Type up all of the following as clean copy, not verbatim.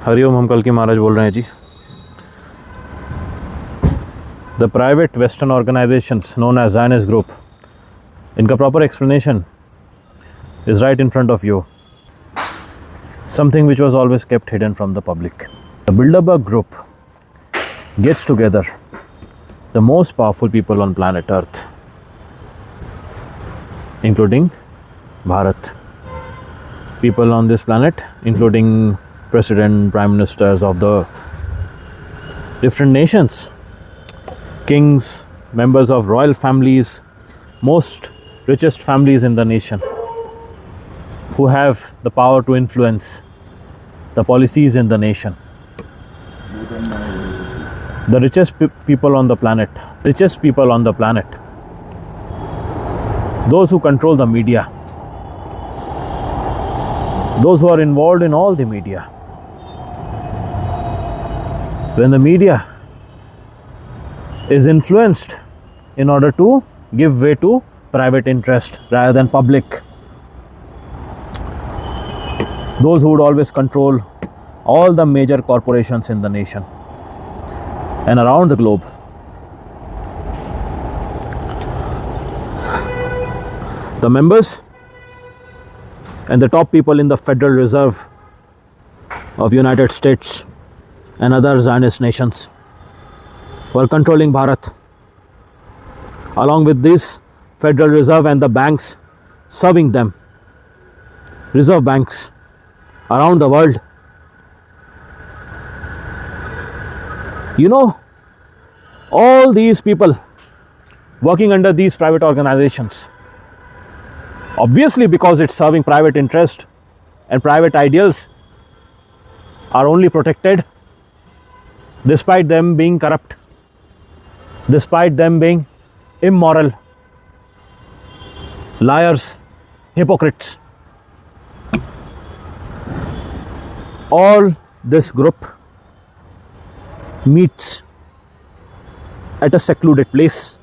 हरिओम, हम कल की महाराज बोल रहे हैं ji. The private western organisations known as Zionist group, इनका proper explanation is right in front of you. Something which was always kept hidden from the public. The Bilderberg Group gets together the most powerful people on planet Earth, including Bharat. People on this planet, including president, prime ministers of the different nations, kings, members of royal families, most richest families in the nation, who have the power to influence the policies in the nation. The richest people on the planet, those who control the media, those who are involved in all the media. When the media is influenced in order to give way to private interest rather than public, those who would always control all the major corporations in the nation and around the globe. The members and the top people in the Federal Reserve of United States and other Zionist nations were controlling Bharat. Along with this Federal Reserve and the banks serving them, reserve banks around the world. You know, all these people working under these private organizations, obviously because it's serving private interest and private ideals, are only protected despite them being corrupt, despite them being immoral, liars, hypocrites. All this group meets at a secluded place,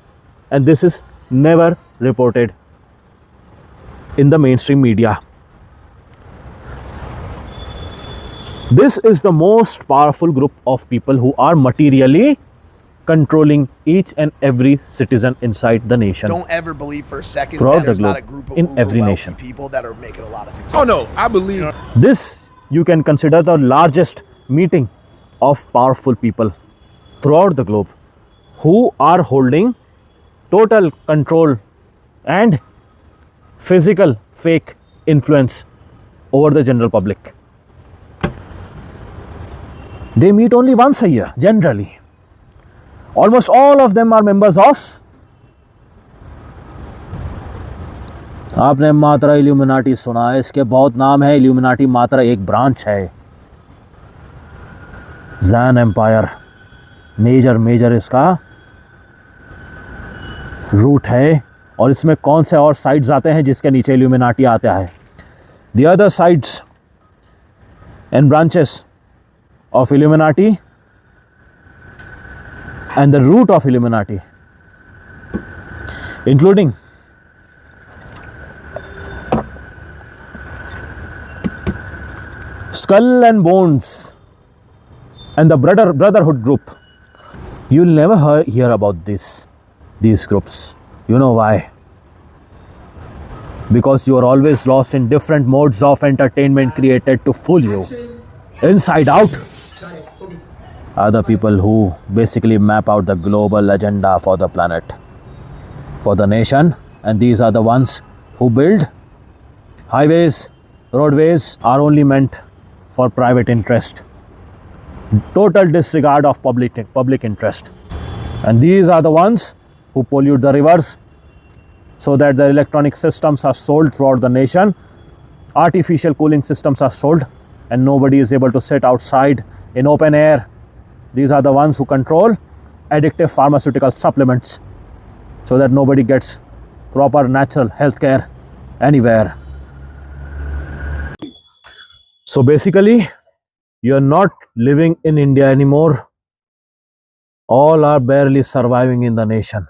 and this is never reported in the mainstream media. This is the most powerful group of people who are materially controlling each and every citizen inside the nation. Don't ever believe for a second Throughout that there's the not a globe, group of in every wealthy nation. people that are making a lot of things. Oh no, I believe. This you can consider the largest meeting of powerful people throughout the globe who are holding total control and physical fake influence over the general public. They meet only once a year, generally. Almost all of them are members of, आपने मात्रा illuminati सुना है, इसके बहुत नाम है। Illuminati मात्रा एक ब्रांच है। ज़ायन एम्पायर मेजर इसका रूट है, और इसमें कौन से और साइड्स आते हैं जिसके नीचे इल्यूमिनाटी आता है। The other sides and branches of Illuminati and the root of Illuminati, including Skull and Bones and the Brotherhood group. You'll never hear about these groups. You know why? Because you are always lost in different modes of entertainment created to fool you inside out. Are the people who basically map out the global agenda for the planet, for the nation, and these are the ones who build highways, roadways are only meant for private interest, total disregard of public interest. And these are the ones who pollute the rivers so that the electronic systems are sold throughout the nation, artificial cooling systems are sold, and nobody is able to sit outside in open air. These are the ones who control addictive pharmaceutical supplements so that nobody gets proper natural health care anywhere. So basically, you're not living in India anymore. All are barely surviving in the nation.